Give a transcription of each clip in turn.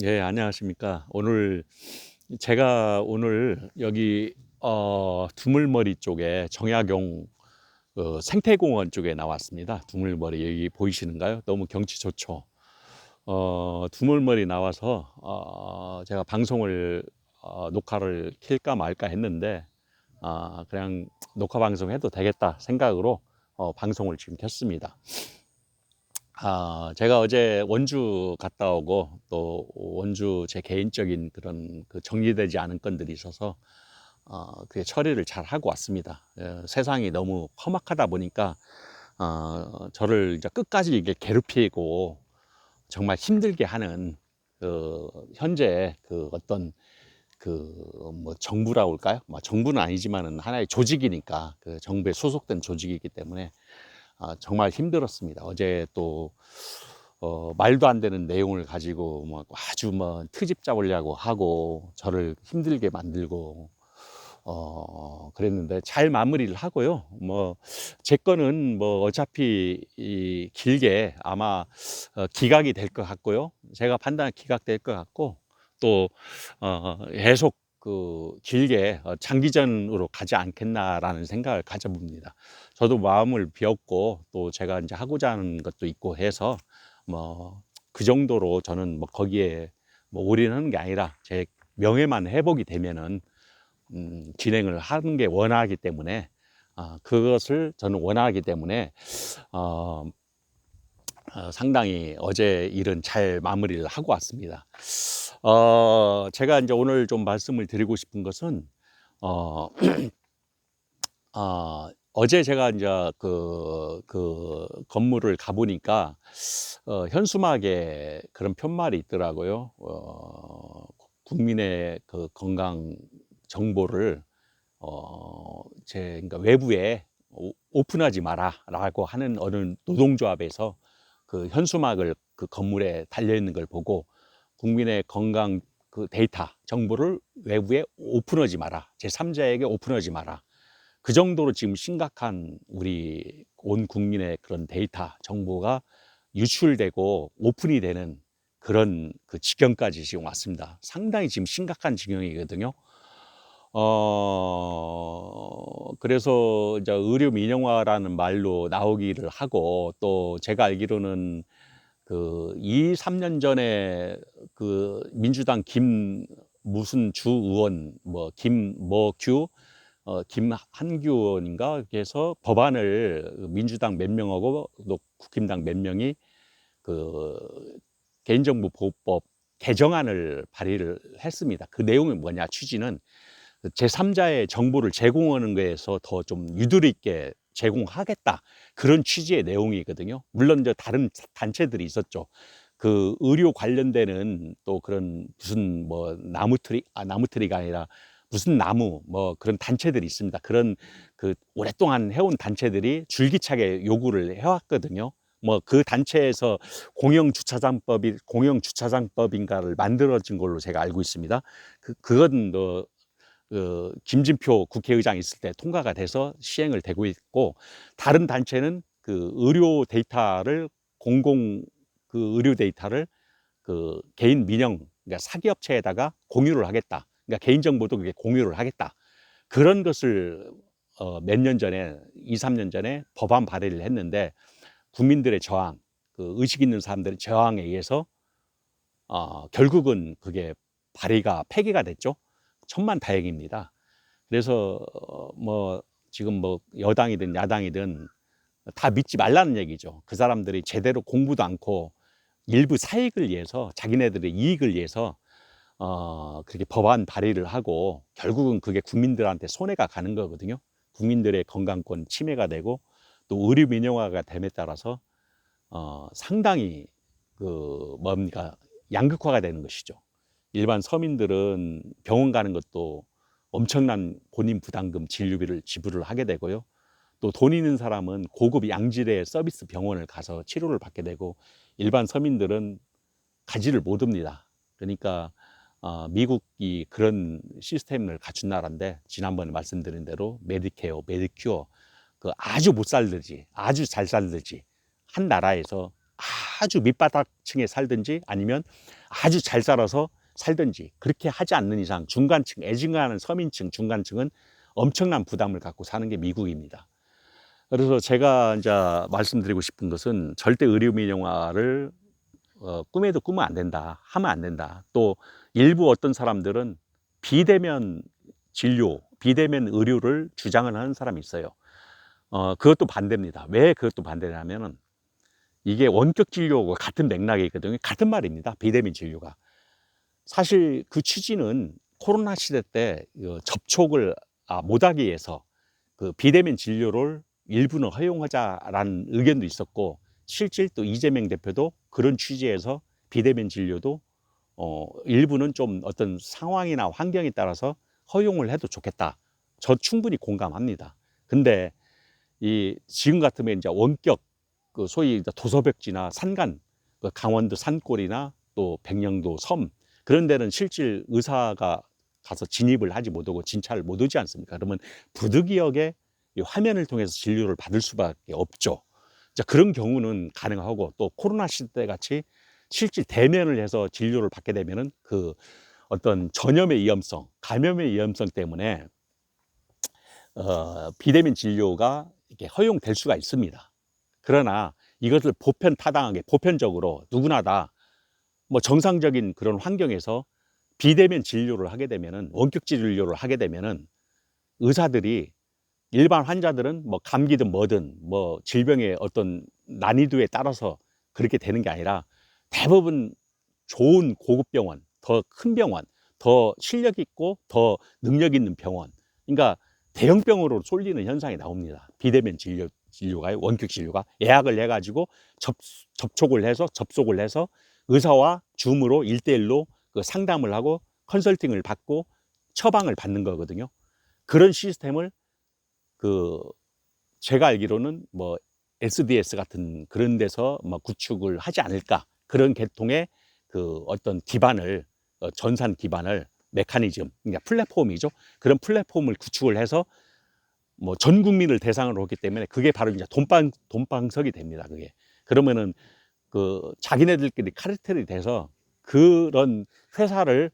예, 안녕하십니까. 제가 오늘 여기 두물머리 쪽에 정약용 생태공원 쪽에 나왔습니다. 두물머리 여기 보이시는가요? 너무 경치 좋죠. 두물머리 나와서 제가 방송을 녹화를 킬까 말까 했는데 그냥 녹화 방송 해도 되겠다 생각으로 방송을 지금 켰습니다. 제가 어제 원주 갔다 오고 또 원주 제 개인적인 그런 그 정리되지 않은 건들이 있어서 그게 처리를 잘 하고 왔습니다. 세상이 너무 험악하다 보니까 저를 이제 끝까지 이게 괴롭히고 정말 힘들게 하는 현재 그 어떤 그 뭐 정부라고 할까요? 뭐 정부는 아니지만은 하나의 조직이니까 그 정부에 소속된 조직이기 때문에 정말 힘들었습니다. 어제 또 말도 안 되는 내용을 가지고 뭐 아주 뭐 트집 잡으려고 하고 저를 힘들게 만들고 그랬는데 잘 마무리를 하고요. 뭐 제 거는 뭐 어차피 이 길게 아마 기각이 될 것 같고요. 제가 판단 기각될 것 같고 또 계속 그 길게 장기전으로 가지 않겠나라는 생각을 가져봅니다. 저도 마음을 비웠고 또 제가 이제 하고자 하는 것도 있고 해서 뭐 그 정도로 저는 뭐 거기에 뭐 올인하는 게 아니라 제 명예만 회복이 되면은 진행을 하는 게 원하기 때문에 그것을 저는 원하기 때문에 어, 상당히 어제 일은 잘 마무리를 하고 왔습니다. 제가 이제 오늘 좀 말씀을 드리고 싶은 것은 어, 어제 제가 이제 그 건물을 가보니까 현수막에 그런 편말이 있더라고요. 국민의 그 건강 정보를 그러니까 외부에 오픈하지 마라라고 하는 어느 노동조합에서 그 현수막을 그 건물에 달려 있는 걸 보고 국민의 건강 그 데이터 정보를 외부에 오픈하지 마라. 제3자에게 오픈하지 마라. 그 정도로 지금 심각한 우리 온 국민의 그런 데이터 정보가 유출되고 오픈이 되는 그런 그 지경까지 지금 왔습니다. 상당히 지금 심각한 지경이거든요. 그래서 이제 의료 민영화라는 말로 나오기를 하고 또 제가 알기로는 그 2, 3년 전에 그 민주당 김 무슨 주 의원 뭐 김뭐규 김한규 의원인가 이렇게 해서 법안을 민주당 몇 명하고 또 국힘당 몇 명이 그 개인정보 보호법 개정안을 발의를 했습니다. 그 내용이 뭐냐 취지는 제3자의 정보를 제공하는 거에서 더 좀 유도리 있게 제공하겠다 그런 취지의 내용이거든요. 물론 이제 다른 단체들이 있었죠. 그 의료 관련되는 또 그런 무슨 뭐 나무트리가 아니라 무슨 나무 뭐 그런 단체들이 있습니다. 그런 그 오랫동안 해온 단체들이 줄기차게 요구를 해왔거든요. 뭐 그 단체에서 공영주차장법인가를 만들어진 걸로 제가 알고 있습니다. 그건 김진표 국회의장 있을 때 통과가 돼서 시행을 되고 있고 다른 단체는 그 의료 데이터를 공공 그 의료 데이터를 그 개인 민영 그러니까 사기업체에다가 공유를 하겠다. 그러니까 개인정보도 그게 공유를 하겠다. 그런 것을 몇 년 전에 2, 3년 전에 법안 발의를 했는데 국민들의 저항, 그 의식 있는 사람들의 저항에 의해서 결국은 그게 발의가 폐기가 됐죠. 천만 다행입니다. 그래서 뭐 지금 뭐 여당이든 야당이든 다 믿지 말라는 얘기죠. 그 사람들이 제대로 공부도 않고 일부 사익을 위해서 자기네들의 이익을 위해서 그렇게 법안 발의를 하고 결국은 그게 국민들한테 손해가 가는 거거든요. 국민들의 건강권 침해가 되고 또 의료 민영화가 됨에 따라서 상당히 그 뭡니까 양극화가 되는 것이죠. 일반 서민들은 병원 가는 것도 엄청난 본인 부담금 진료비를 지불을 하게 되고요. 또 돈 있는 사람은 고급 양질의 서비스 병원을 가서 치료를 받게 되고 일반 서민들은 가지를 못합니다. 그러니까 미국이 그런 시스템을 갖춘 나라인데 지난번에 말씀드린 대로 메디케어, 메디큐어 그 아주 못 살듯이 아주 잘 살듯이 한 나라에서 아주 밑바닥층에 살든지 아니면 아주 잘 살아서 살든지 그렇게 하지 않는 이상 중간층, 애증하는 서민층, 중간층은 엄청난 부담을 갖고 사는 게 미국입니다. 그래서 제가 이제 말씀드리고 싶은 것은 절대 의료 민영화를 꿈에도 꾸면 안 된다, 하면 안 된다. 또 일부 어떤 사람들은 비대면 진료, 비대면 의료를 주장을 하는 사람이 있어요. 그것도 반대입니다. 왜 그것도 반대냐면은 이게 원격 진료하고 같은 맥락에 있거든요. 같은 말입니다. 비대면 진료가. 사실 그 취지는 코로나 시대 때 접촉을 못하기 위해서 그 비대면 진료를 일부는 허용하자라는 의견도 있었고, 실질 또 이재명 대표도 그런 취지에서 비대면 진료도 일부는 좀 어떤 상황이나 환경에 따라서 허용을 해도 좋겠다. 저 충분히 공감합니다. 근데 이 지금 같으면 이제 원격 그 소위 이제 도서벽지나 산간, 그 강원도 산골이나 또 백령도 섬 그런 데는 실질 의사가 가서 진입을 하지 못하고 진찰을 못 오지 않습니까? 그러면 부득이하게 이 화면을 통해서 진료를 받을 수밖에 없죠. 자, 그런 경우는 가능하고 또 코로나 시대 같이 실질 대면을 해서 진료를 받게 되면은 그 어떤 전염의 위험성, 감염의 위험성 때문에 비대면 진료가 이렇게 허용될 수가 있습니다. 그러나 이것을 보편타당하게 보편적으로 누구나 다 뭐 정상적인 그런 환경에서 비대면 진료를 하게 되면은 원격 진료를 하게 되면은 의사들이 일반 환자들은 뭐 감기든 뭐든 뭐 질병의 어떤 난이도에 따라서 그렇게 되는 게 아니라 대부분 좋은 고급 병원, 더 큰 병원, 더 실력 있고 더 능력 있는 병원, 그러니까 대형병으로 쏠리는 현상이 나옵니다. 비대면 진료가 원격 진료가 예약을 해가지고 접촉을 해서 접속을 해서 의사와 줌으로 1대1로 그 상담을 하고 컨설팅을 받고 처방을 받는 거거든요. 그런 시스템을 그 제가 알기로는 뭐 SDS 같은 그런 데서 뭐 구축을 하지 않을까, 그런 계통의 그 어떤 기반을 전산 기반을 메커니즘, 그러니까 플랫폼이죠. 그런 플랫폼을 구축을 해서 뭐 전 국민을 대상으로 했기 때문에 그게 바로 이제 돈방석이 됩니다. 그게 그러면은 그 자기네들끼리 카르텔이 돼서 그런 회사를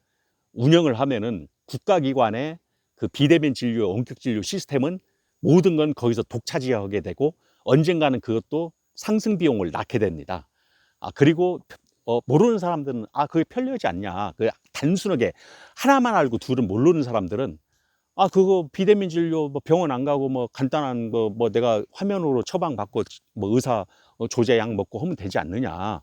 운영을 하면은 국가기관의 그 비대면 진료, 원격 진료 시스템은 모든 건 거기서 독차지하게 되고 언젠가는 그것도 상승 비용을 낳게 됩니다. 그리고 모르는 사람들은 그게 편리하지 않냐. 그 단순하게 하나만 알고 둘은 모르는 사람들은 그거 비대면 진료 뭐 병원 안 가고 뭐 간단한 거 뭐 내가 화면으로 처방 받고 뭐 의사 조제 약 먹고 하면 되지 않느냐.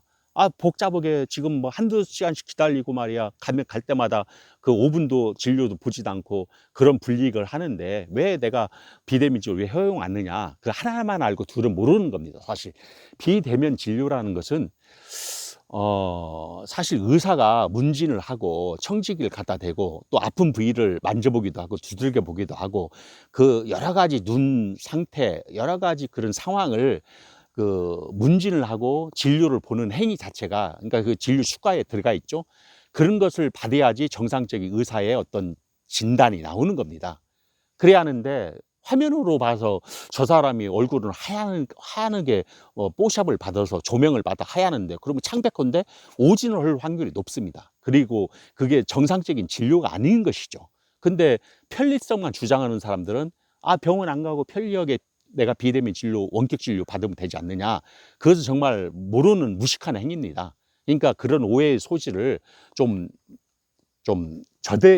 복잡하게 지금 뭐 한두 시간씩 기다리고 말이야. 가면 갈 때마다 그 5분도 진료도 보지도 않고 그런 불이익을 하는데 왜 내가 비대면 진료 왜 허용 안 하느냐. 그 하나만 알고 둘은 모르는 겁니다. 사실 비대면 진료라는 것은 사실 의사가 문진을 하고 청지기를 갖다 대고 또 아픈 부위를 만져보기도 하고 두들겨 보기도 하고 그 여러 가지 눈 상태, 여러 가지 그런 상황을 그 문진을 하고 진료를 보는 행위 자체가, 그러니까 그 진료 수가에 들어가 있죠. 그런 것을 받아야지 정상적인 의사의 어떤 진단이 나오는 겁니다. 그래야 하는데 화면으로 봐서 저 사람이 얼굴은 하얗게 뽀샵을 받아서 조명을 받아 하얗는데 그러면 창백한데 오진을 할 확률이 높습니다. 그리고 그게 정상적인 진료가 아닌 것이죠. 근데 편리성만 주장하는 사람들은 병원 안 가고 편리하게 내가 비대면 진료, 원격 진료 받으면 되지 않느냐. 그것은 정말 모르는 무식한 행위입니다. 그러니까 그런 오해의 소지를 좀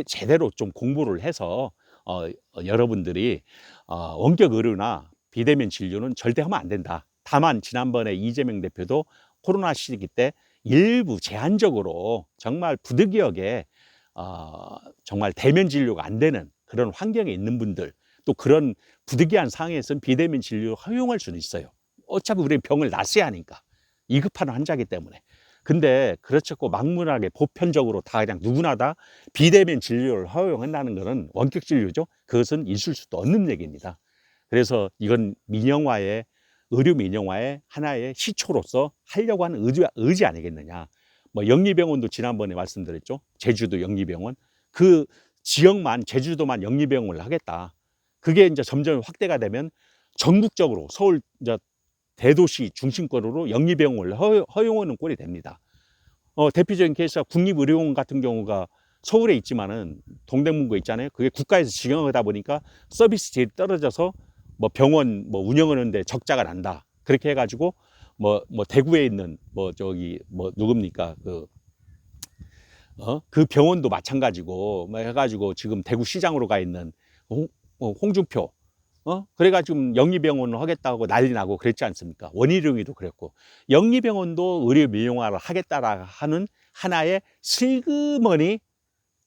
제대로 좀 공부를 해서 여러분들이 원격 의료나 비대면 진료는 절대 하면 안 된다. 다만 지난번에 이재명 대표도 코로나 시기 때 일부 제한적으로 정말 부득이하게 정말 대면 진료가 안 되는 그런 환경에 있는 분들, 또 그런 부득이한 상황에서는 비대면 진료를 허용할 수는 있어요. 어차피 우리는 병을 낫어야 하니까, 위급한 환자이기 때문에. 근데 그렇지 않고 막문하게 보편적으로 다 그냥 누구나 다 비대면 진료를 허용한다는 것은 원격 진료죠. 그것은 있을 수도 없는 얘기입니다. 그래서 이건 민영화의, 의료 민영화의 하나의 시초로서 하려고 하는 의지 아니겠느냐. 뭐 영리병원도 지난번에 말씀드렸죠. 제주도 영리병원. 그 지역만, 제주도만 영리병원을 하겠다. 그게 이제 점점 확대가 되면 전국적으로 서울 이제 대도시 중심권으로 영리병원을 허용하는 꼴이 됩니다. 대표적인 케이스가 국립의료원 같은 경우가 서울에 있지만은 동대문구에 있잖아요. 그게 국가에서 지정하다 보니까 서비스 질이 떨어져서 뭐 병원 뭐 운영하는데 적자가 난다. 그렇게 해가지고 뭐 대구에 있는 뭐 저기 뭐 누굽니까 그 병원도 마찬가지고 뭐 해가지고 지금 대구 시장으로 가 있는 홍준표 그래가지고 영리병원을 하겠다고 난리 나고 그랬지 않습니까? 원희룡이도 그랬고 영리병원도 의료 민영화를 하겠다라 하는 하나의 슬그머니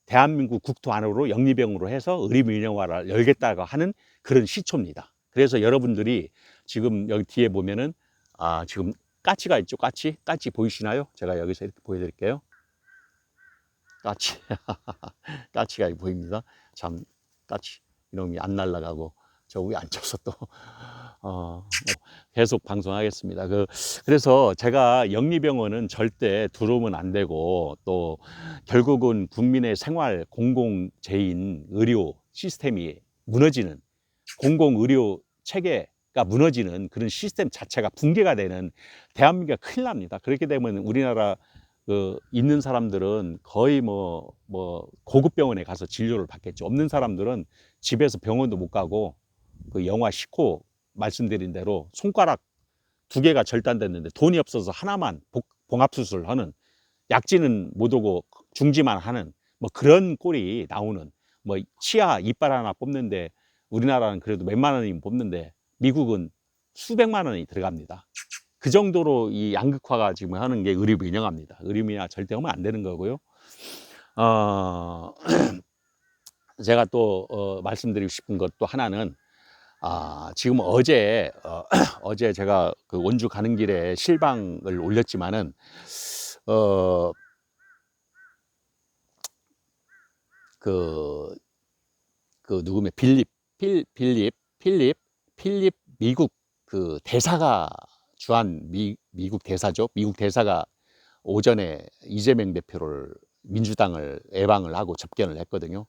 대한민국 국토 안으로 영리병으로 해서 의료 민영화를 열겠다고 하는 그런 시초입니다. 그래서 여러분들이 지금 여기 뒤에 보면은 지금 까치가 있죠. 까치 보이시나요? 제가 여기서 이렇게 보여드릴게요. 까치 까치가 보입니다. 참 까치 이놈이 안 날아가고 저 위에 앉아서 또 계속 방송하겠습니다. 그래서 제가 영리병원은 절대 들어오면 안 되고 또 결국은 국민의 생활 공공재인 의료 시스템이 무너지는 공공의료 체계가 무너지는 그런 시스템 자체가 붕괴가 되는 대한민국이 큰일 납니다. 그렇게 되면 우리나라 있는 사람들은 거의 뭐 고급 병원에 가서 진료를 받겠죠. 없는 사람들은 집에서 병원도 못 가고 그 영화 시코 말씀드린 대로 손가락 2개가 절단됐는데 돈이 없어서 하나만 봉합수술을 하는, 약지는 못 오고 중지만 하는 뭐 그런 꼴이 나오는, 뭐 치아 이빨 하나 뽑는데 우리나라는 그래도 몇만 원이면 뽑는데 미국은 수백만 원이 들어갑니다. 그 정도로 이 양극화가 지금 하는 게 의료 민영화입니다. 의료 민영화 절대 하면 안 되는 거고요. 제가 또 말씀드리고 싶은 것 또 하나는 지금 어제 어제 제가 그 원주 가는 길에 실방을 올렸지만은 누구면 필립 미국 그 대사가 주한 미국 대사죠. 미국 대사가 오전에 이재명 대표를 민주당을 예방을 하고 접견을 했거든요.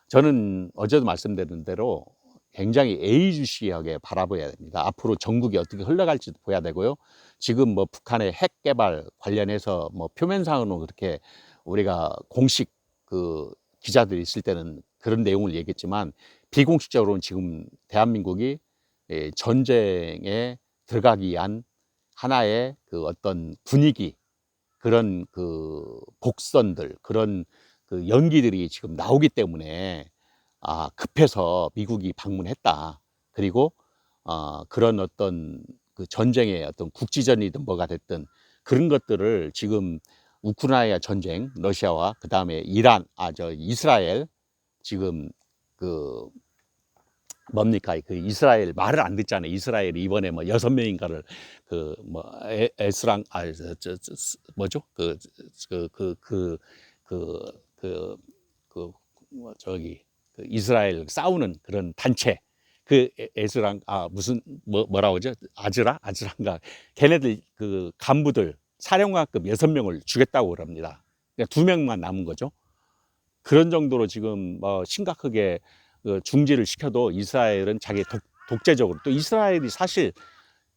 저는 어제도 말씀드린 대로 굉장히 예의주시하게 바라봐야 됩니다. 앞으로 전국이 어떻게 흘러갈지도 봐야 되고요. 지금 뭐 북한의 핵 개발 관련해서 뭐 표면상으로 그렇게 우리가 공식 그 기자들이 있을 때는 그런 내용을 얘기했지만 비공식적으로는 지금 대한민국이 전쟁에 들어가기 위한 하나의 그 어떤 분위기, 그런 그 곡선들, 그런 그 연기들이 지금 나오기 때문에 급해서 미국이 방문했다. 그리고 그런 어떤 그 전쟁의 어떤 국지전이든 뭐가 됐든 그런 것들을 지금 우크라이나 전쟁, 러시아와 그 다음에 이스라엘 지금 그 뭡니까 그 이스라엘 말을 안 듣잖아요. 이스라엘이 이번에 뭐 6명인가를 그 뭐 에스랑 뭐죠 저기 그 이스라엘 싸우는 그런 단체 그 에스랑 무슨 뭐라고 하죠? 아즈란가 걔네들 그 간부들 사령관급 6명을 죽였다고 그럽니다. 그러니까 2명만 남은 거죠. 그런 정도로 지금 심각하게 중지를 시켜도 이스라엘은 자기 독재적으로, 또 이스라엘이 사실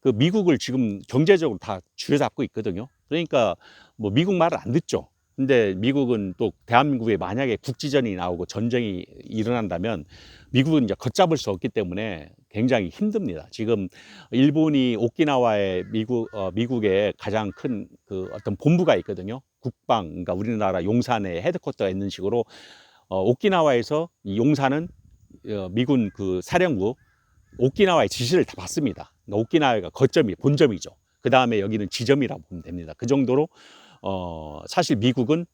그 미국을 지금 경제적으로 다 쥐어잡고 있거든요. 그러니까 뭐 미국 말을 안 듣죠. 근데 미국은 또 대한민국에 만약에 국지전이 나오고 전쟁이 일어난다면 미국은 이제 걷잡을 수 없기 때문에 굉장히 힘듭니다. 지금 일본이 오키나와에 미국의 가장 큰 그 어떤 본부가 있거든요. 국방, 그러니까 우리나라 용산에 헤드쿼터가 있는 식으로 오키나와에서 이 용산은 미군 그 사령부 오키나와의 지시를 다 받습니다. 그러니까 오키나와가 거점이 본점이죠. 그 다음에 여기는 지점이라고 보면 됩니다. 그 정도로 사실 미국은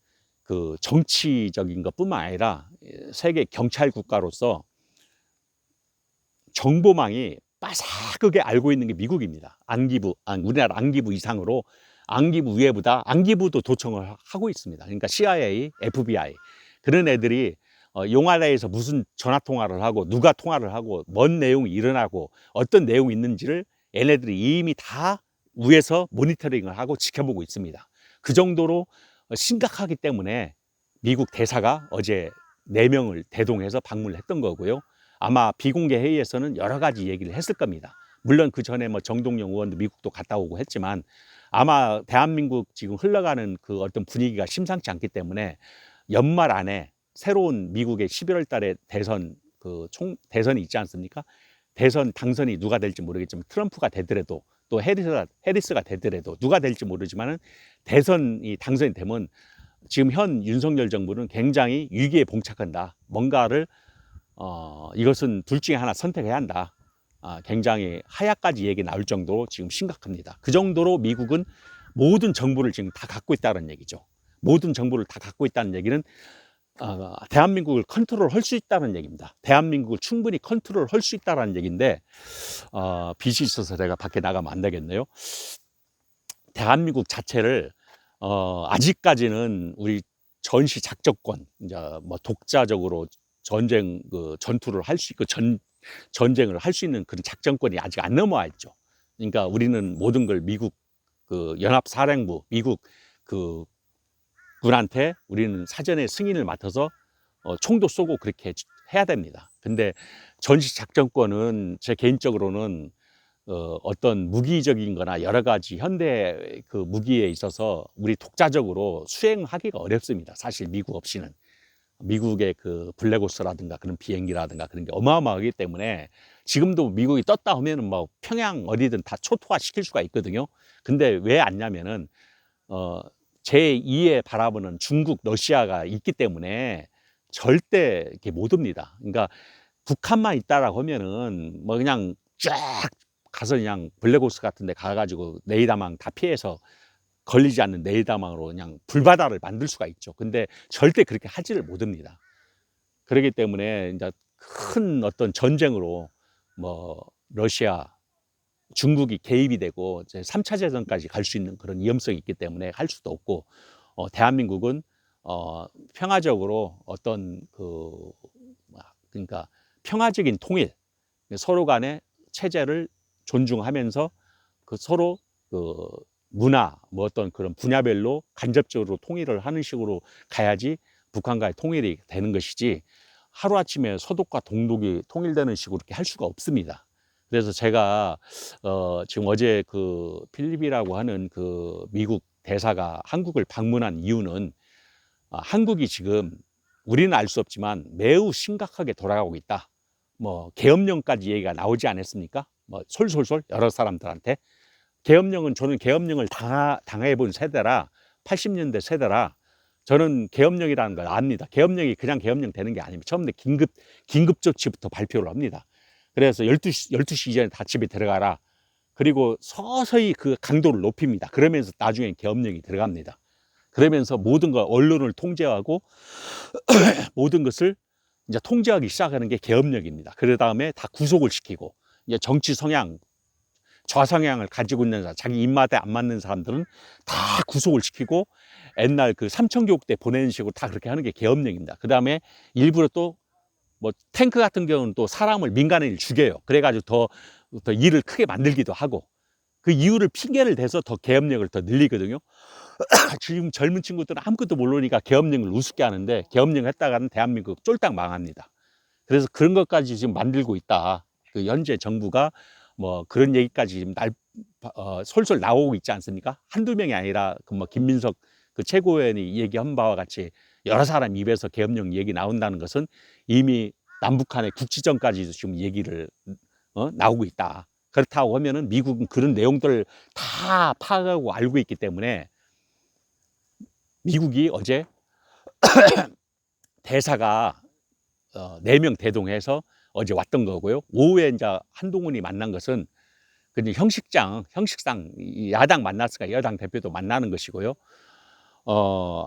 그 정치적인 것뿐만 아니라 세계 경찰 국가로서 정보망이 빠삭하게 알고 있는 게 미국입니다. 우리나라 안기부 이상으로 안기부 위에보다 안기부도 도청을 하고 있습니다. 그러니까 CIA, FBI 그런 애들이 용화내에서 무슨 전화 통화를 하고 누가 통화를 하고 뭔 내용이 일어나고 어떤 내용이 있는지를 얘네들이 이미 다 위에서 모니터링을 하고 지켜보고 있습니다. 그 정도로 심각하기 때문에 미국 대사가 어제 4명을 대동해서 방문을 했던 거고요. 아마 비공개 회의에서는 여러 가지 얘기를 했을 겁니다. 물론 그 전에 뭐 정동영 의원도 미국도 갔다 오고 했지만 아마 대한민국 지금 흘러가는 그 어떤 분위기가 심상치 않기 때문에 연말 안에 새로운 미국의 11월 달에 대선 대선이 있지 않습니까? 대선 당선이 누가 될지 모르겠지만 트럼프가 되더라도 또 해리스가 되더라도 누가 될지 모르지만은 대선이 당선이 되면 지금 현 윤석열 정부는 굉장히 위기에 봉착한다. 뭔가를 이것은 둘 중에 하나 선택해야 한다. 굉장히 하야까지 얘기 나올 정도로 지금 심각합니다. 그 정도로 미국은 모든 정보를 지금 다 갖고 있다는 얘기죠. 모든 정보를 다 갖고 있다는 얘기는 대한민국을 컨트롤할 수 있다는 얘기입니다. 대한민국을 충분히 컨트롤할 수 있다는 얘기인데 빚이 있어서 내가 밖에 나가면 안 되겠네요. 대한민국 자체를 아직까지는 우리 전시 작전권, 이제 뭐 독자적으로 전투를 할 수 있고 전쟁을 할 수 있는 그런 작전권이 아직 안 넘어와 있죠. 그러니까 우리는 모든 걸 미국 연합사령부, 미국 군한테 우리는 사전에 승인을 맡아서 총도 쏘고 그렇게 해야 됩니다. 근데 전시 작전권은 제 개인적으로는 어떤 무기적인 거나 여러 가지 현대 무기에 있어서 우리 독자적으로 수행하기가 어렵습니다. 사실 미국 없이는. 미국의 블랙호스라든가 그런 비행기라든가 그런 게 어마어마하기 때문에 지금도 미국이 떴다 하면은 뭐 평양 어디든 다 초토화 시킬 수가 있거든요. 근데 왜 안냐면은 제2의 바라보는 중국, 러시아가 있기 때문에 절대 이렇게 못 옵니다. 그러니까 북한만 있다라고 하면은 뭐 그냥 쫙 가서 그냥 블랙호스 같은 데 가가지고 내리다망 다 피해서 걸리지 않는 내리다망으로 그냥 불바다를 만들 수가 있죠. 근데 절대 그렇게 하지를 못합니다. 그렇기 때문에 이제 큰 어떤 전쟁으로 뭐 러시아, 중국이 개입이 되고 이제 3차 대전까지 갈 수 있는 그런 위험성이 있기 때문에 할 수도 없고 대한민국은 평화적으로 어떤 그러니까 평화적인 통일, 서로 간의 체제를 존중하면서 서로 문화 뭐 어떤 그런 분야별로 간접적으로 통일을 하는 식으로 가야지 북한과의 통일이 되는 것이지 하루아침에 서독과 동독이 통일되는 식으로 이렇게 할 수가 없습니다. 그래서 제가 지금 어제 필립이라고 하는 미국 대사가 한국을 방문한 이유는 한국이 지금 우리는 알 수 없지만 매우 심각하게 돌아가고 있다. 뭐 계엄령까지 얘기가 나오지 않았습니까? 뭐 솔솔솔 여러 사람들한테. 저는 계엄령을 당해본 세대라 80년대 세대라 저는 계엄령이라는 걸 압니다. 계엄령이 그냥 계엄령 되는 게 아닙니다. 처음에 긴급 조치부터 발표를 합니다. 그래서 12시 이전에 다 집에 들어가라. 그리고 서서히 그 강도를 높입니다. 그러면서 나중에 계엄령이 들어갑니다. 그러면서 모든 걸 언론을 통제하고 모든 것을 이제 통제하기 시작하는 게 계엄령입니다. 그 다음에 다 구속을 시키고 이제 정치 성향, 좌성향을 가지고 있는 사람, 자기 입맛에 안 맞는 사람들은 다 구속을 시키고 옛날 삼천교육 때 보내는 식으로 다 그렇게 하는 게 계엄령입니다. 그 다음에 일부러 또 뭐 탱크 같은 경우는 또 사람을 민간인을 죽여요. 그래가지고 더 일을 크게 만들기도 하고 그 이유를 핑계를 대서 더 계엄령을 더 늘리거든요. 지금 젊은 친구들은 아무것도 모르니까 계엄령을 우습게 하는데 계엄령 했다가는 대한민국 쫄딱 망합니다. 그래서 그런 것까지 지금 만들고 있다. 현재 정부가 뭐 그런 얘기까지 지금 솔솔 나오고 있지 않습니까? 한두 명이 아니라 뭐 김민석 최고위원이 얘기한 바와 같이 여러 사람 입에서 계엄령 얘기 나온다는 것은 이미 남북한의 국지전까지 지금 얘기를 나오고 있다. 그렇다고 하면은 미국은 그런 내용들을 다 파악하고 알고 있기 때문에 미국이 어제 대사가 4명 대동해서 어제 왔던 거고요. 오후에 이제 한동훈이 만난 것은 형식상 야당 만났으니까 여당 대표도 만나는 것이고요.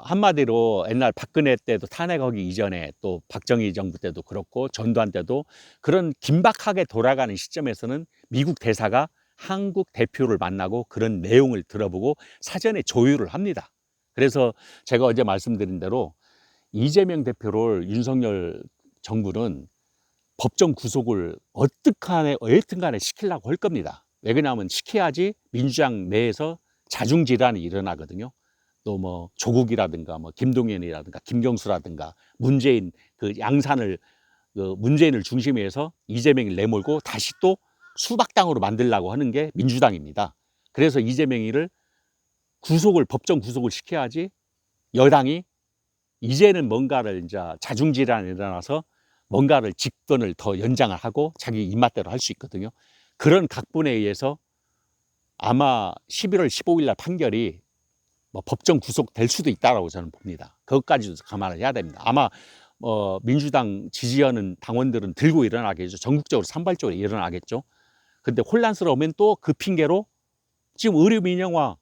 한마디로 옛날 박근혜 때도 탄핵하기 이전에 또 박정희 정부 때도 그렇고 전두환 때도 그런 긴박하게 돌아가는 시점에서는 미국 대사가 한국 대표를 만나고 그런 내용을 들어보고 사전에 조율을 합니다. 그래서 제가 어제 말씀드린 대로 이재명 대표를 윤석열 정부는 법정 구속을 어떻든 간에 시키려고 할 겁니다. 왜 그러냐면 시켜야지 민주당 내에서 자중질환이 일어나거든요. 또 뭐 조국이라든가 뭐 김동연이라든가 김경수라든가 문재인 양산을 문재인을 중심으로 해서 이재명을 내몰고 다시 또 수박당으로 만들려고 하는 게 민주당입니다. 그래서 이재명이를 법정 구속을 시켜야지 여당이 이제는 뭔가를 이제 자중질환이 일어나서 뭔가를 집권을 더 연장을 하고 자기 입맛대로 할 수 있거든요. 그런 각본에 의해서 아마 11월 15일 날 판결이 뭐 법정 구속될 수도 있다라고 저는 봅니다. 그것까지도 감안을 해야 됩니다. 아마 민주당 지지하는 당원들은 들고 일어나겠죠. 전국적으로 산발적으로 일어나겠죠. 근데 혼란스러우면 또 그 핑계로 지금 의료 민영화,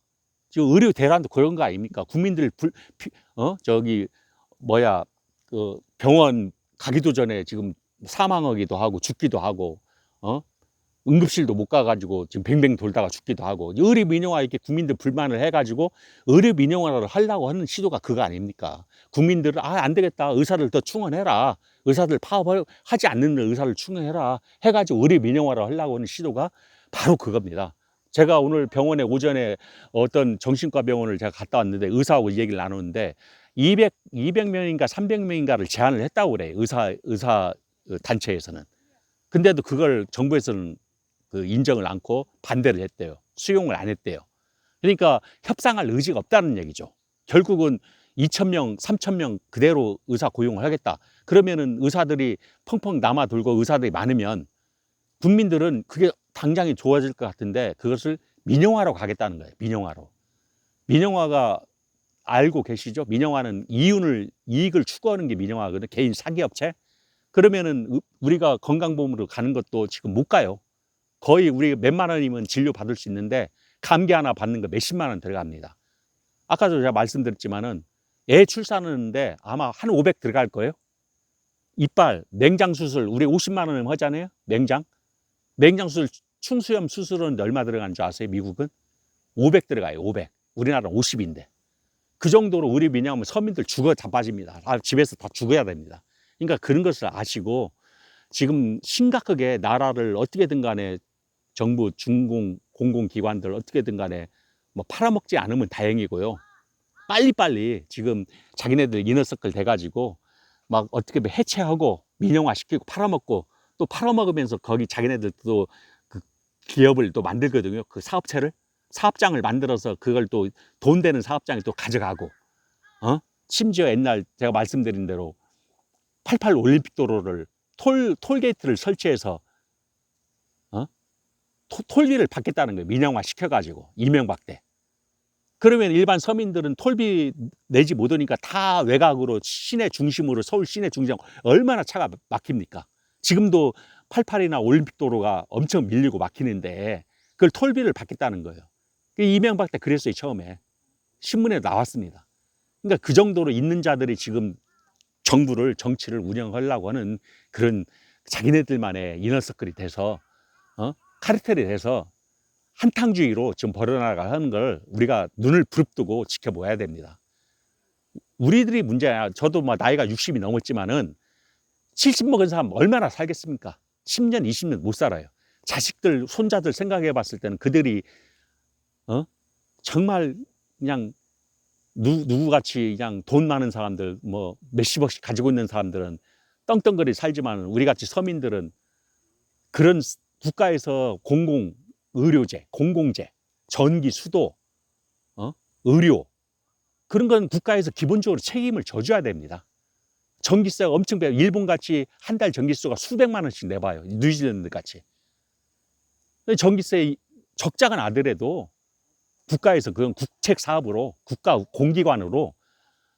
지금 의료 대란도 그런 거 아닙니까? 국민들 그 병원 가기도 전에 지금 사망하기도 하고 죽기도 하고, 응급실도 못 가가지고 지금 뱅뱅 돌다가 죽기도 하고, 의료 민영화 이렇게 국민들 불만을 해가지고 의료 민영화를 하려고 하는 시도가 그거 아닙니까? 국민들은 안 되겠다, 의사를 더 충원해라, 의사들 파업하지 않는 의사를 충원해라 해가지고 의료 민영화를 하려고 하는 시도가 바로 그겁니다. 제가 오늘 병원에 오전에 어떤 정신과 병원을 제가 갔다 왔는데 의사하고 얘기를 나누는데 200명인가 300명인가를 제한을 했다고 그래요. 의사 단체에서는. 근데도 그걸 정부에서는 인정을 않고 반대를 했대요. 수용을 안 했대요. 그러니까 협상할 의지가 없다는 얘기죠. 결국은 2,000명, 3,000명 그대로 의사 고용을 하겠다. 그러면은 의사들이 펑펑 남아 돌고 의사들이 많으면 국민들은 그게 당장이 좋아질 것 같은데 그것을 민영화로 가겠다는 거예요. 민영화로. 민영화가 알고 계시죠? 민영화는 이익을 추구하는 게 민영화거든요. 개인 사기업체. 그러면은 우리가 건강보험으로 가는 것도 지금 못 가요. 거의 우리 몇만 원이면 진료 받을 수 있는데 감기 하나 받는 거 몇십만 원 들어갑니다. 아까도 제가 말씀드렸지만은 애 출산하는데 아마 한 500 들어갈 거예요. 이빨, 맹장 수술 우리 50만 원이면 하잖아요. 맹장 수술, 충수염 수술은 얼마 들어가는 줄 아세요? 미국은 500 들어가요. 500. 우리나라는 50인데. 그 정도로 의료 민영하면 서민들 죽어 다 빠집니다. 집에서 다 죽어야 됩니다. 그러니까 그런 것을 아시고 지금 심각하게 나라를 어떻게든 간에 정부, 공공기관들 어떻게든 간에 뭐 팔아먹지 않으면 다행이고요. 빨리빨리 지금 자기네들 이너서클 돼가지고 막 어떻게 해체하고 민영화시키고 팔아먹고 또 팔아먹으면서 거기 자기네들도 그 기업을 또 만들거든요. 그 사업장을 만들어서 그걸 또 돈 되는 사업장에 또 가져가고, 심지어 옛날 제가 말씀드린 대로 88 올림픽 도로를 톨게이트를 설치해서 톨비를 받겠다는 거예요. 민영화 시켜가지고 이명박 때. 그러면 일반 서민들은 톨비 내지 못하니까 다 외곽으로 시내 중심으로 서울 시내 중심 얼마나 차가 막힙니까? 지금도 88이나 올림픽 도로가 엄청 밀리고 막히는데 그걸 톨비를 받겠다는 거예요. 이명박 때 그랬어요. 처음에 신문에 나왔습니다. 그러니까 그 정도로 있는 자들이 지금 정치를 운영하려고 하는 그런 자기네들만의 이너서클이 돼서 카르텔이 돼서 한탕주의로 지금 벌어나가는 걸 우리가 눈을 부릅뜨고 지켜봐야 됩니다. 우리들이 문제야. 저도 뭐 나이가 60이 넘었지만은 70 먹은 사람 얼마나 살겠습니까? 10년, 20년 못 살아요. 자식들, 손자들 생각해 봤을 때는 그들이 정말 그냥 누구같이 그냥 돈 많은 사람들 뭐 몇십억씩 가지고 있는 사람들은 떵떵거리 살지만 우리같이 서민들은 그런 국가에서 공공의료제, 공공재, 전기, 수도, 의료 그런 건 국가에서 기본적으로 책임을 져줘야 됩니다. 전기세가 엄청 배요. 일본같이 한 달 전기세가 수백만 원씩 내봐요. 뉴질랜드같이. 전기세 적자가 나더라도 국가에서 그건 국책 사업으로 국가 공기관으로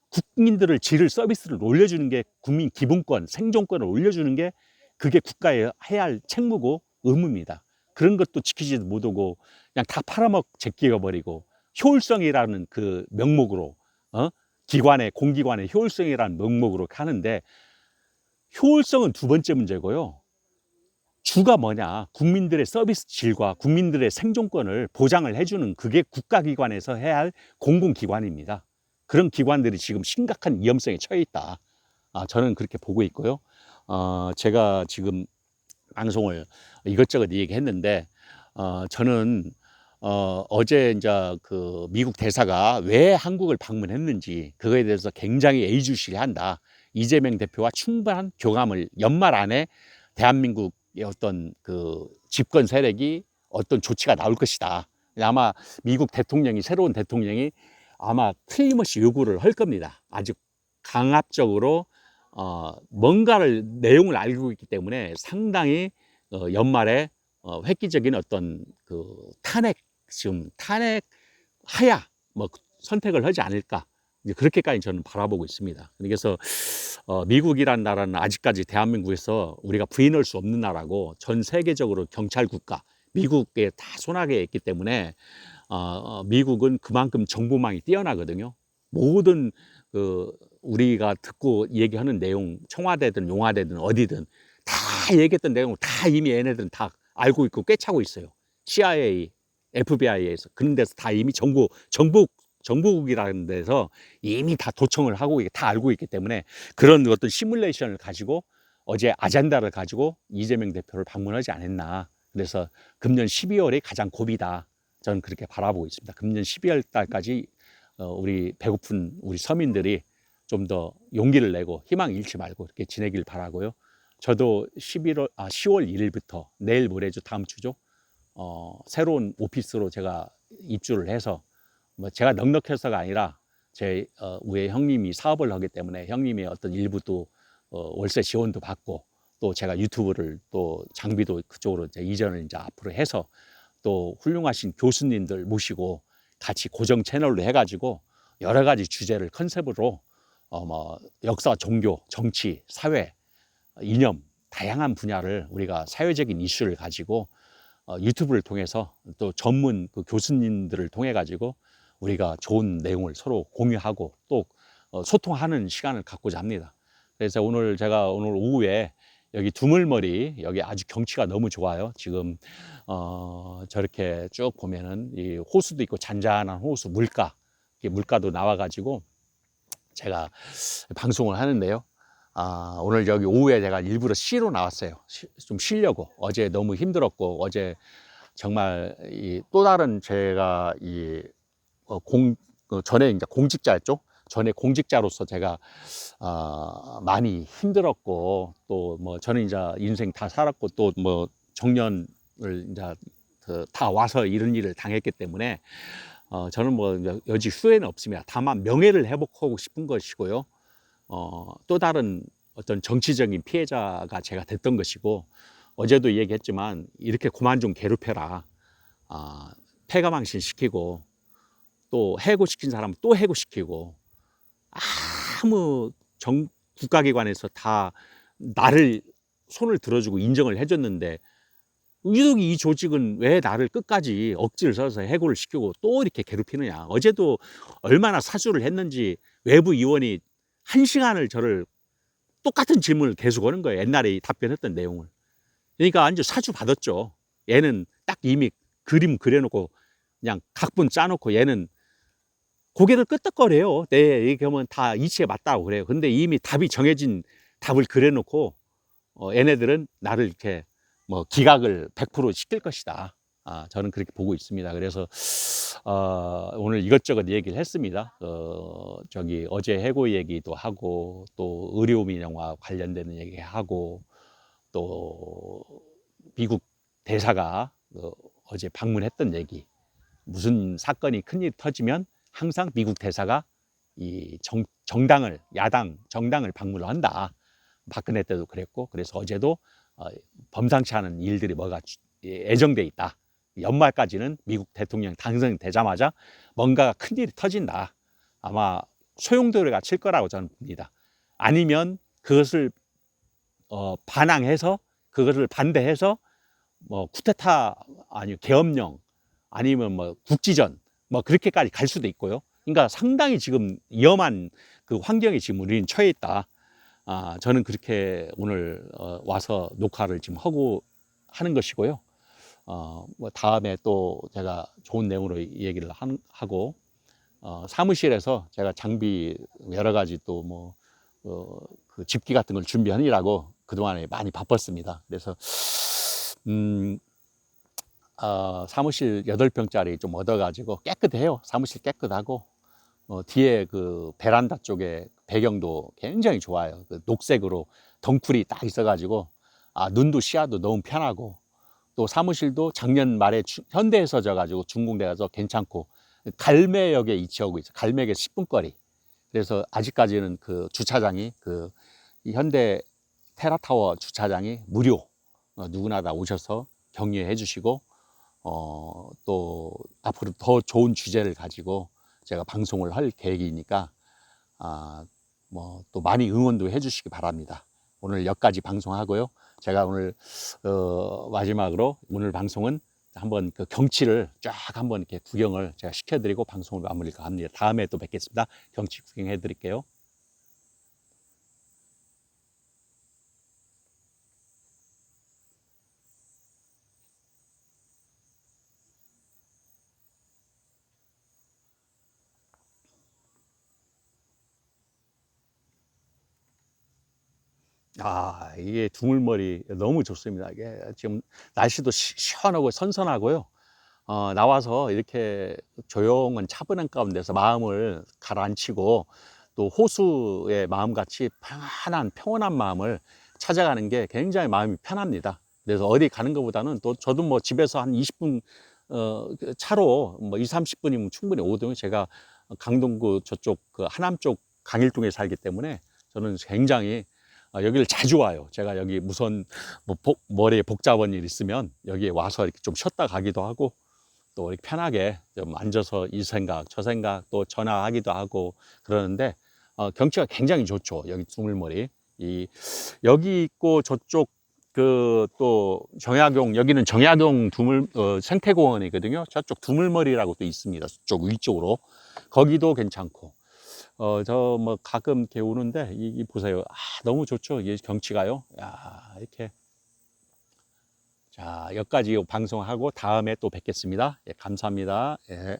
국민들을 질을 서비스를 올려주는 게 국민 기본권, 생존권을 올려주는 게 그게 국가에 해야 할 책무고 의무입니다. 그런 것도 지키지도 못하고 그냥 다 팔아먹 제끼어버리고 효율성이라는 그 명목으로 공기관의 효율성이라는 명목으로 하는데 효율성은 두 번째 문제고요. 주가 뭐냐? 국민들의 서비스 질과 국민들의 생존권을 보장을 해주는 그게 국가기관에서 해야 할 공공기관입니다. 그런 기관들이 지금 심각한 위험성에 처해 있다. 저는 그렇게 보고 있고요. 제가 지금 방송을 이것저것 얘기했는데 저는 어제 이제 그 미국 대사가 왜 한국을 방문했는지 그거에 대해서 굉장히 예의주시한다. 이재명 대표와 충분한 교감을 연말 안에 대한민국 어떤 그 집권 세력이 어떤 조치가 나올 것이다. 아마 미국 대통령이 새로운 대통령이 아마 틀림없이 요구를 할 겁니다. 아주 강압적으로 뭔가를 내용을 알고 있기 때문에 상당히 연말에 획기적인 어떤 그 지금 탄핵하야 뭐 선택을 하지 않을까, 이제 그렇게까지 저는 바라보고 있습니다. 그래서 미국이란 나라는 아직까지 대한민국에서 우리가 부인할 수 없는 나라고, 전 세계적으로 경찰 국가, 미국에 다 손아귀에 있기 때문에 미국은 그만큼 정보망이 뛰어나거든요. 모든 그 우리가 듣고 얘기하는 내용, 청와대든 용화대든 어디든 다 얘기했던 내용 다 이미 얘네들은 다 알고 있고 꿰차고 있어요. CIA, FBI에서 그런 데서 다 이미 정보국이라는 데서 이미 다 도청을 하고 다 알고 있기 때문에, 그런 어떤 시뮬레이션을 가지고 어제 아젠다를 가지고 이재명 대표를 방문하지 않았나. 그래서 금년 12월이 가장 고비다, 저는 그렇게 바라보고 있습니다. 금년 12월 달까지 우리 배고픈 우리 서민들이 좀 더 용기를 내고 희망 잃지 말고 이렇게 지내길 바라고요. 저도 10월 1일부터 내일 모레죠, 다음 주죠, 새로운 오피스로 제가 입주를 해서, 뭐 제가 넉넉해서가 아니라 제 위에 형님이 사업을 하기 때문에 형님의 어떤 일부도 월세 지원도 받고, 또 제가 유튜브를 또 장비도 그쪽으로 이제 이전을 이제 앞으로 해서, 또 훌륭하신 교수님들 모시고 같이 고정 채널로 해가지고 여러 가지 주제를 컨셉으로 뭐 역사, 종교, 정치, 사회, 이념, 다양한 분야를 우리가 사회적인 이슈를 가지고 유튜브를 통해서 또 전문 그 교수님들을 통해 가지고 우리가 좋은 내용을 서로 공유하고 또 소통하는 시간을 갖고자 합니다. 그래서 제가 오늘 오후에 여기 두물머리, 여기 아주 경치가 너무 좋아요. 지금 저렇게 쭉 보면은 이 호수도 있고 잔잔한 호수, 물가도 나와 가지고 제가 방송을 하는데요. 오늘 여기 오후에 제가 일부러 쉬러 나왔어요. 좀 쉬려고. 어제 너무 힘들었고, 어제 정말 또 다른 제가 전에 이제 공직자였죠. 전에 공직자로서 제가 많이 힘들었고, 또 뭐 저는 이제 인생 다 살았고, 또 뭐 정년을 이제 다 와서 이런 일을 당했기 때문에 저는 뭐 여지 후회는 없습니다. 다만 명예를 회복하고 싶은 것이고요. 또 다른 어떤 정치적인 피해자가 제가 됐던 것이고, 어제도 얘기했지만 이렇게 그만 좀 괴롭혀라, 폐가망신 시키고 또 해고시킨 사람 또 해고시키고, 아무 국가기관에서 다 나를 손을 들어주고 인정을 해줬는데, 유독 이 조직은 왜 나를 끝까지 억지를 써서 해고를 시키고 또 이렇게 괴롭히느냐. 어제도 얼마나 사주를 했는지 외부 위원이 1시간을 저를 똑같은 질문을 계속 하는 거예요. 옛날에 답변했던 내용을. 그러니까 완전 사주 받았죠. 얘는 딱 이미 그림 그려놓고 그냥 각본 짜놓고 얘는 고개를 끄덕거려요. 네, 이거면 다 이치에 맞다고 그래요. 근데 이미 답이 정해진 답을 그려놓고 얘네들은 나를 이렇게 뭐 기각을 100% 시킬 것이다. 저는 그렇게 보고 있습니다. 그래서 오늘 이것저것 얘기를 했습니다. 어제 해고 얘기도 하고, 또 의료 민영화 관련되는 얘기하고, 또 미국 대사가 어제 방문했던 얘기, 무슨 사건이 큰일이 터지면 항상 미국 대사가 이 정당을 방문을 한다. 박근혜 때도 그랬고, 그래서 어제도 범상치 않은 일들이 뭐가 예정돼 있다. 연말까지는 미국 대통령 당선되자마자 뭔가 큰일이 터진다. 아마 소용돌이가 칠 거라고 저는 봅니다. 아니면 그것을 반항해서, 그것을 반대해서 뭐 쿠데타, 아니면 계엄령, 아니면 뭐 국지전, 뭐 그렇게까지 갈 수도 있고요. 그러니까 상당히 지금 위험한 그 환경에 지금 우리는 처해 있다. 저는 그렇게 오늘 와서 녹화를 지금 하고 하는 것이고요. 뭐 다음에 또 제가 좋은 내용으로 얘기를 하고, 사무실에서 제가 장비 여러 가지 또 뭐 그 집기 같은 걸 준비하느라고 그동안에 많이 바빴습니다. 그래서 사무실 8평짜리 좀 얻어가지고 깨끗해요. 사무실 깨끗하고, 뒤에 그 베란다 쪽에 배경도 굉장히 좋아요. 그 녹색으로 덩쿨이 딱 있어가지고 눈도 시야도 너무 편하고, 또 사무실도 작년 말에 현대에서 져가지고 중공돼 가서 괜찮고, 갈매역에 위치하고 있어요. 갈매역에서 10분 거리. 그래서 아직까지는 그 주차장이 이 현대 테라타워 주차장이 무료, 누구나 다 오셔서 격려해 주시고, 또 앞으로 더 좋은 주제를 가지고 제가 방송을 할 계획이니까 뭐 또 많이 응원도 해 주시기 바랍니다. 오늘 여기까지 방송하고요. 제가 오늘 마지막으로 오늘 방송은 한번 그 경치를 쫙 한번 이렇게 구경을 제가 시켜드리고 방송을 마무리할까 합니다. 다음에 또 뵙겠습니다. 경치 구경해 드릴게요. 이게 두물머리 너무 좋습니다. 이게 지금 날씨도 시원하고 선선하고요. 나와서 이렇게 조용한 차분한 가운데서 마음을 가라앉히고, 또 호수의 마음같이 편안한 평온한 마음을 찾아가는 게 굉장히 마음이 편합니다. 그래서 어디 가는 것보다는, 또 저도 뭐 집에서 한 20분 그 차로 뭐 2, 30분이면 충분히 오거든요. 제가 강동구 저쪽 그 하남 쪽 강일동에 살기 때문에 저는 굉장히 여기를 자주 와요. 제가 여기 무슨 뭐 머리에 복잡한 일 있으면 여기에 와서 이렇게 좀 쉬었다 가기도 하고, 또 이렇게 편하게 좀 앉아서 이 생각 저 생각 또 전화하기도 하고 그러는데, 경치가 굉장히 좋죠. 여기 두물머리 여기 있고, 저쪽 또 정약용, 여기는 정약용 생태공원이거든요. 저쪽 두물머리라고 또 있습니다. 저쪽 위쪽으로 거기도 괜찮고, 저 뭐 가끔 이렇게 오는데 이 보세요. 너무 좋죠. 이 경치가요. 이렇게. 자, 여기까지 방송하고 다음에 또 뵙겠습니다. 예, 감사합니다. 예.